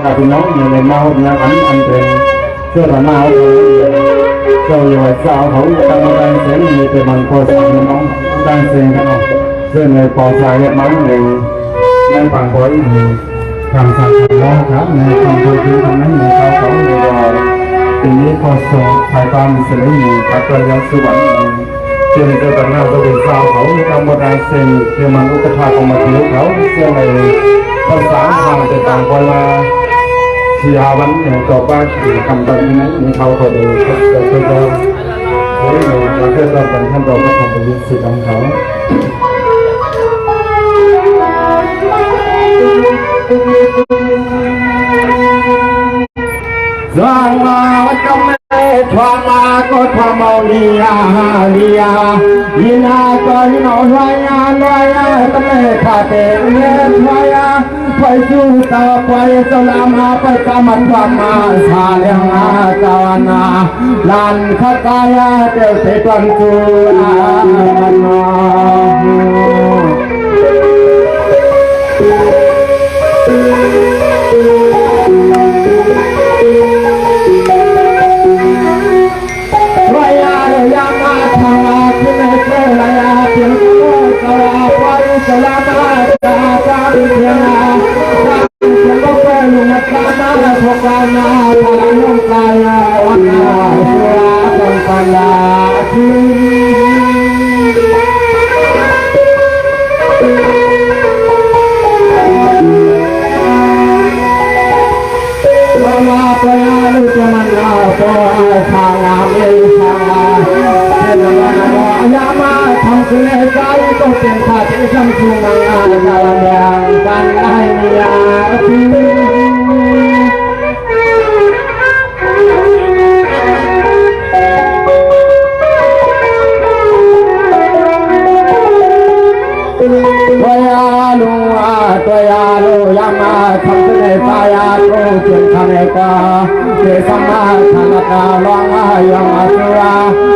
กับพี่น้องอยู่ในเมาเนี่ยอันเป็นเชื่อเมาเขาอยู่สาวเขาตั้งแต่เสียงมีแต่บางคนสาวน้องตั้งเสียงกันเนาะเรื่องในปอสายเนี่ยมันในบางคนทำสังคมล้อครับในคำพูดที่ทำนั้นในเขาในรอทีนี้พอส่งสายตามเสียงมีปัจจัยสวรรค์เชื่อในตัวต่างเราเป็นสาวเขาทำบทการเสียงเชื่อมันอุปถาของมาถือเขาเชื่อในภาษาทางต่างๆคนละที่อาวันเนี่ยต่อไปคำตัดนี้มีเขาเขาดูเขาจะเฮ้ยเราเพื่อเราเป็นขั้นตอนการทำเป็นสิ่งของเขาสร้างมาก็ไม่ทว่ามาก็ทว่าเมาเลียยินาก็ยินเอาลอยก็ไม่ขาดเองเนี่ยทวายไปสู่ตาไปสลามาไปกามันทว่ามาสาเลียงอาตานาลานขกายเดียวเสตันจูอานา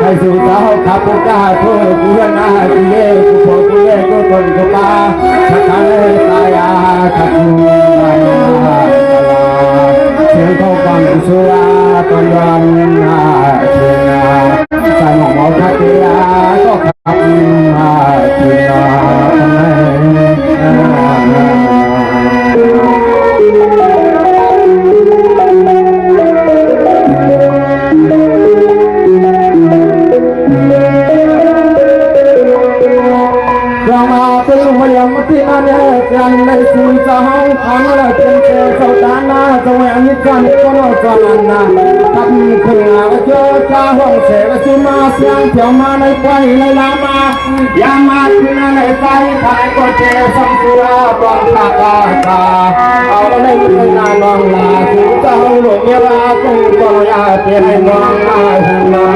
ให้สู่เจ้าขับผู้กล้าผู้เพื่อนที่เย่ผู้ผู้เย่ผู้ตนผู้ป้าขัดขันตายาขัดมือเสียงเขาฟังสุราตอนวันเชียร์ใส่หมอกขัดเตียก็ขับเชียที่นั่นกันในสุนทรพังและเป็นเจ้าสาวนาสวัยนิจันก็นอจานาทับขึ้นอาเจ้าชาห้องเสวสุมาเสียงเที่ยวมาในไฟในลามายามาขึ้นในไฟไทยก็เจ้าสังสุราบองตากาตาเอาในมือนานองลาสุเจ้าหลงเยลาคงก็ยาเตียนนองลาหินา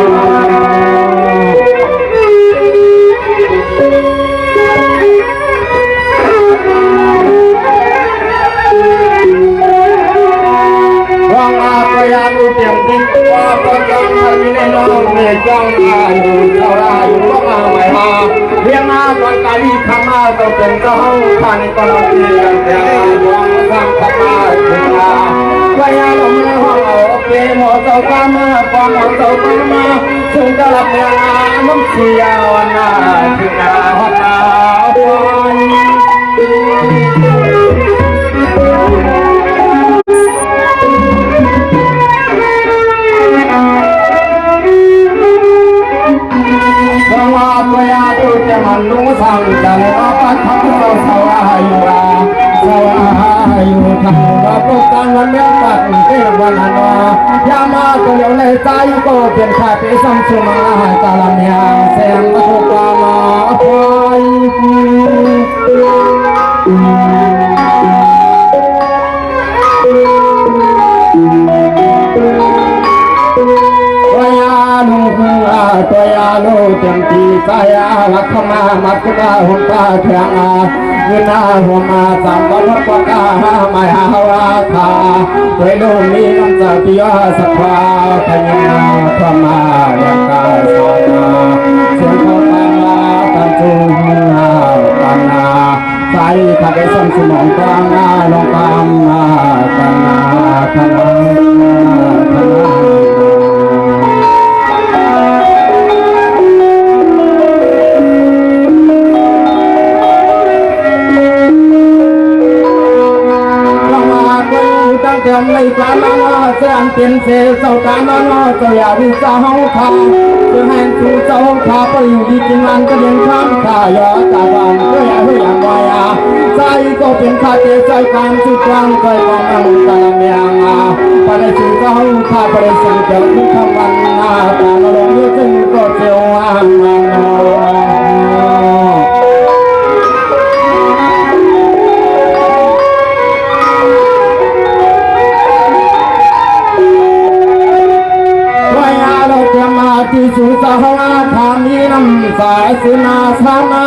ยาลูเตียงดิ้งว่าก็ยังไม่ได้นอนไม่จ้องอยู่เท่าไรอยู่ก็มาไม่มาเพียงมาก่อนการที่ข้ามาต้องเป็นเจ้าท่านก็เราเพียงแต่วางสร้างข้ามาถึงมาพยาลงในห้องเอาเกมหัวเจ้าข้ามาฟังหัวเจ้าข้ามาถึงจะหลับยังน้ำเสียวันนาถึงนาหัวตาวันมันลุงสั่งจังว่าปัดทับเราสวาอยู่ทางว่าพวกกันวันเลี้ยงปัดเที่ยววันนั้นยามาก็เลี้ยวเลยใจก็เป็นข้าไปสัมสุมาตาลเมียเสียงมาทุกวันมาคอยตัวยาโลเต็มที่ใจลักขมามัดกุฎาหุ่นตาเทียงเงินหัวมาสามวันวัดกาไม่หาราคาตัวลูกนี้น้ำใจที่ยาสักคราพยาธรรมาอย่างกายสานาเสียงเขาตากันจูนาปานาใจขัดได้สั่งสมองกลางลองตามกันนา ก็อยู่ตั้งแต่ในการนั้นเสียงเป็นเสียเจ้าการนั้นเจ้าอย่าวิจารณ์ข้าจะให้สู่เจ้าข้าไปอยู่ที่จริงนั้นก็เดินข้ามข้าอย่าตาบานก็อย่าให้อย่าไว้ใจก็เป็นข้าเจใจการสุดกลางใจความอังตาเมียงไปในสู่เจ้าข้าไปในสู่เจ้าทุกคำวันตาลงเยอะจึงก็เจ้าที่สุสาวาทามีน้ำสายสุนาสานา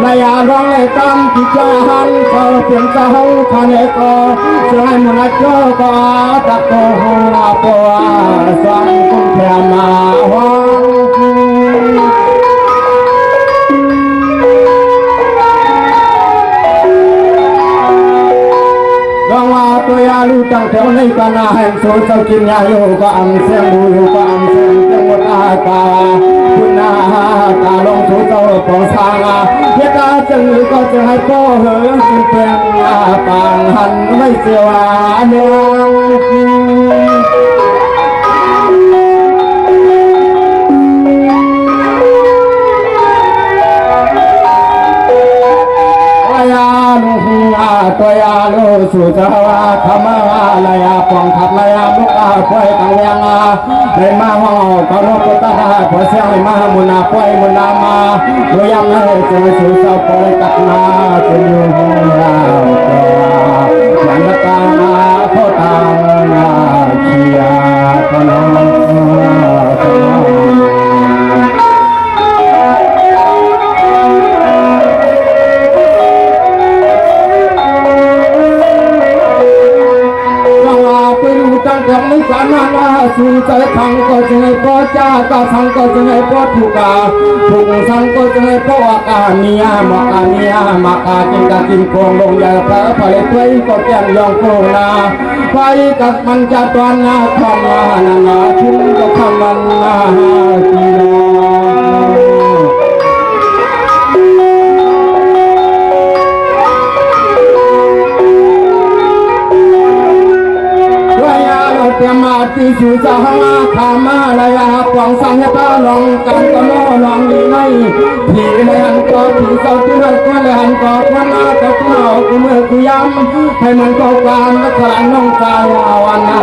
ลายาร้องเลยตามที่จหันเขาเป็นเจ้าข้าเนก็ช่วยมุนักโจก็ตะโกนปัวสวงคุ้มแผ่มาวังว่าตัวยาลูตั้งแถวในกานาแห่งโซเจ้ากินยาอยู่ก็อังเสียงดูอยู่ก็อังเสียงจังหวัดอาตาคุณนาตาลงสู่เจ้าปองสางเฮตาจึงก็จะให้พ่อเหือสิเพียงปางหันไม่เสียวเนืองตัวยาลูสู่เจ้าธรรมลายาปองขับลายาลูกป่วยกังยังในมาห้องก็รบตาพอเสียงมามุนาป่วยมุนามาดูยังให้เจอสู่เจ้าป่วยตักนาจะอยู่ห้องเราตัวยันตาพ่อตาเชียร์ก็น้องยังไม่กันนาสู่ใจทังก็จะให้พ่อจ้าก็ทังก็จะให้พ่อถูกถูกสังก็จะให้พ่ออาเมียมาอาเมียมาอากินกากินโกงลงยาพระผลิตไว้ก็แก่ยองโกนาไปกับมันจะตอนนาคำนาทุ่งก็คำมันนาจีนเตรียมมาที่สู่สหาขามาลายาปองสังตาลองกันก็โนลองดีไม่ผีเลยหันก็ผีเศร้าที่หันก็เลยหันก็วันนาแต่กูเอากูเมื่อกูย้ำให้มันก็ความและขลังน้องใจวันนา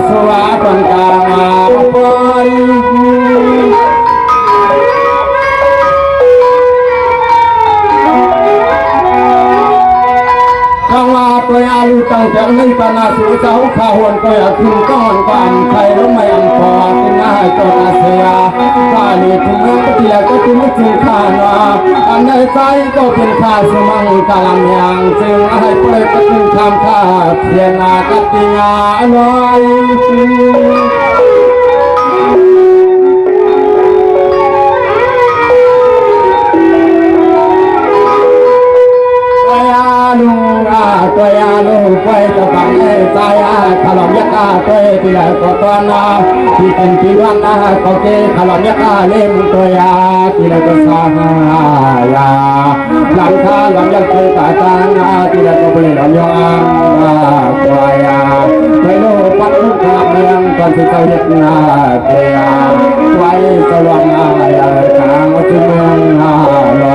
สวัสดิ์กลางไปตัวยาลูตั้งแต่ในปนาสู่เจ้าข้าหวนก็อยากขึ้นก้อนกันใครรู้ไม่อันพอกินง่ายก็นาเสียข้าลีทุ่งเมืองเตียก็ทุ่งจึงข้านาอันในใจก็เป็นข้าสมังกาลำยังจึงให้เปิดก็ถึงทำข้าเพียนากติยาหน่อยตัวยาลูไปจะฟังให้ใจขลอมยักษ์ตัวที่ไหนก็ตัวนาที่เป็นที่วันนาก็เกขลอมยักษ์เล่มตัวยาที่ไหนก็สายาหลังคาหลังยักษ์ตาตานาที่ไหนก็เป็นหลังยองตัวยาไปโลปัดลูกขาเมืองก่อนที่เขาเห็นนาเตียไว้สว่างยาทางวัดเมืองลอย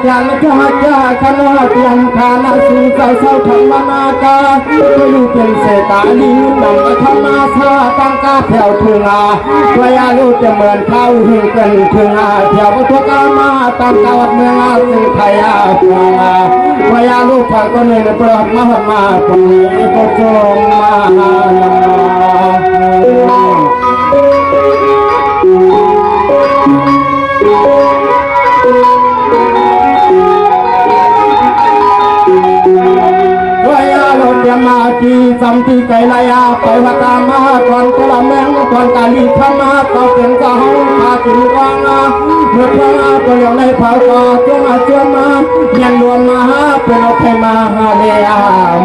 จันทร์จ้าคณะเตียนคณะสู่เจ้าเศร้าธรรมนาคาก็อยู่เป็นเศษตาลีนำธรรมะชาตั้งกาแถวถึงตัวยาลูจะเหมือนเข้าหิ้งกันถึงแถวทุกามาตั้งกาวัดเมืองสิ่งไทยพวงตัวยาลูผ่านก็เหนื่อยปลอดมาคนนี้ก็จงมามาที่สัมที่ไกลลายา ไปวัดตามาก่อนกระแมงก่อนกาลีข้ามาต่อเป็นเจ้าพากินวางเมื่อพระตัวอย่างในภาคจงอาจจะมายันรวมมาเป็นเอาใครมาเลีย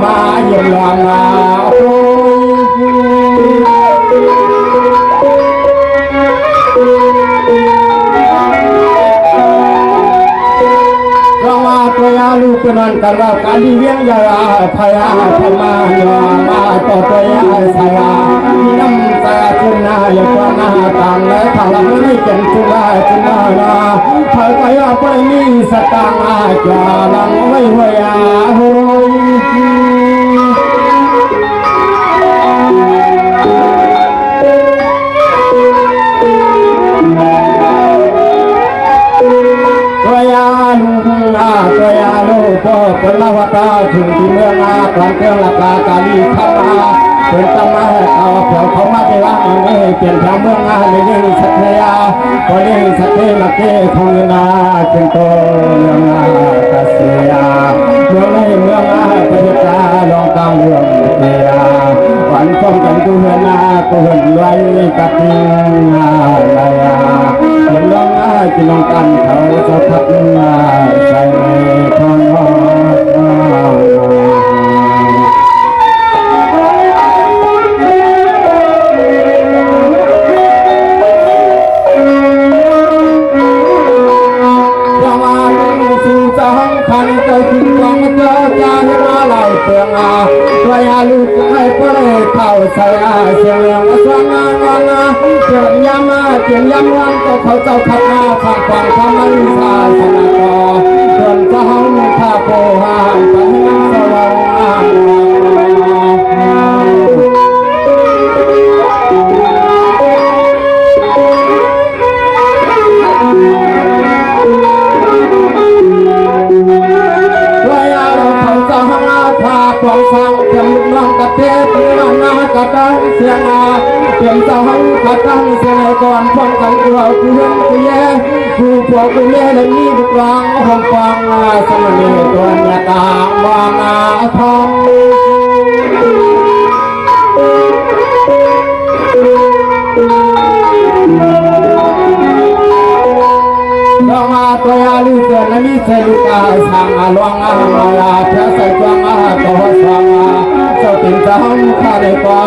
มาเยี่ยมลองโอ้ตัวยาลูกนันกันว่ากาลีเวียงยาพยาพมาโยมาต่อตัวยาสายาน้ำตาจุนายกว่านาต่างและทางเราไม่เป็นจุลาจุนานาพายไปอาไปมีสตางอาจาลังไว้ไว้อาโหตัวยาลูกพ่อเป็นลาวตาถึงที่เมืองกลางเมืองละกากาลีข้ามาเป็นตมาเขาเผ่าเขามาที่ร้านนี้เปลี่ยนทางเมืองเลี้ยงสัตยาก็เลี้ยงสัตย์ละเกของนาจึงโตเมืองกาเสียเมืองในเมืองประเทศตาลองกลางเมืองเสียวันฟ้องกันกูเห็นกูเห็นไว้กับทิงลายเห็นร้องกินลองกันเขาจะพักใส่ทองพันใจถึงวังเจ้าจาให้มาไหลเปลืองตัวยาลูกให้เพื่อเข้าใส่เสียงเลี้ยงสว่างงานเจียงยามเจียงยามวันก็เขาเจ้าขับมาฟังฟังทำไมสาสนาต่อจนเจ้าข้าโพหานไปให้สว่างความฟังเพียงลูกน้องกระเทศน้องนากระตังเสียงเพียงเจ้าหังกระตังเสียงก่อนพ้องกันเราผู้เห็นผู้แย่ผู้พวกผู้แย่และมีลูกร้องห้องฟังสมณีตัวเมียตาบานาทองเรามาตัวยาลูกเสือและมีเสลูกาสังลวงมาลาเพื่อใส่จวงตัวสังเจ้าติ่งจะห้องข้าได้ก่อ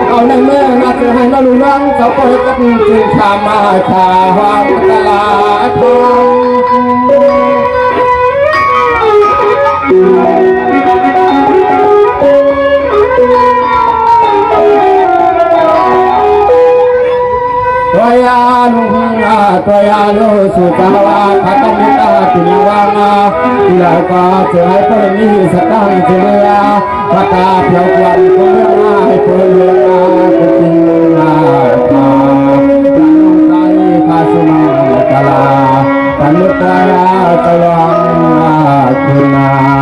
เอาในเมื่อน่าจะให้เราลุลังเจ้าปล่อยกับจึงขามาขาหวานตลาดทองตัวยาลูสุตาวาขัตมิตาติญวานาแล้วก็จะให้พระมีสตังเจียพระตาเพียวควันคงเรื่องให้พระเลี้ยงกุฏินาคาตั้งใจพาสุมาตลาตันตายาตลอดคุณนา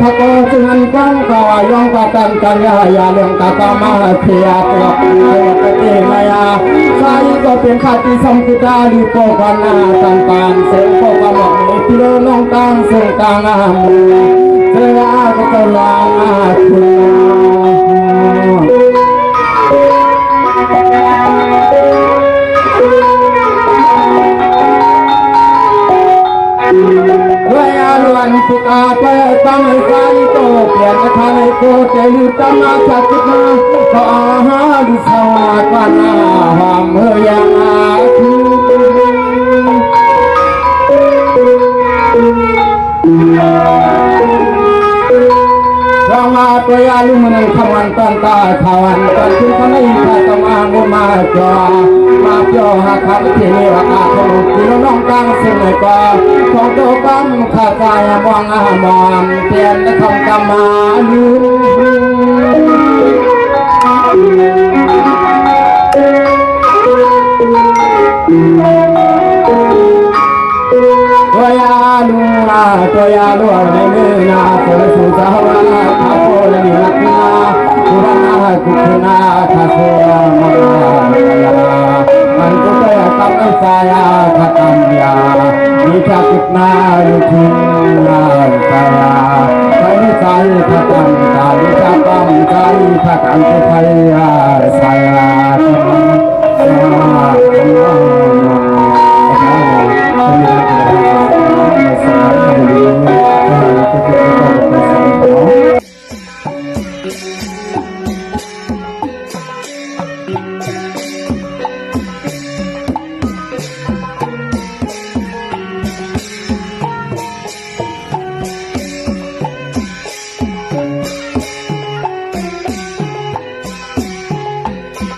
ถ้าก็จึงอันฟังก็ยองก็ตันกันยาเรื่องตาตามาเทียตัวปกติมายาใครก็เป็นข้าที่สมกุฎาดีโปกันนาตันตานเสียงโปกันหลอกพิโรน้องตังเสียงตางามเสียก็จะลองวันพุกอาไปตั้งใจโตเปลี่ยนทางโกเตลิตนาชัดมาก็หาดิสวัสดิ์วันหอมเฮยังเรามาตัวยาลุมันขวันตันตาขวันตันที่เขาไม่ขาดมางูมาจ่อมาเกี่ยวหาคำที่นี่ว่าอาคนที่น้องตั้งสิ่งไหนก็ของตัวกันข้าใจมองมองเปลี่ยนและทำกรรมาลูตัวยาลูในมือนาตัวสุสาวาข้าโพลมีลักนาบุรณา คุขนาคาโสมายามันก็ได้ตับสายาคตัญญามีจักนาลุทินาสายาใจใจคตัญญามีจักบังใจคตัญญา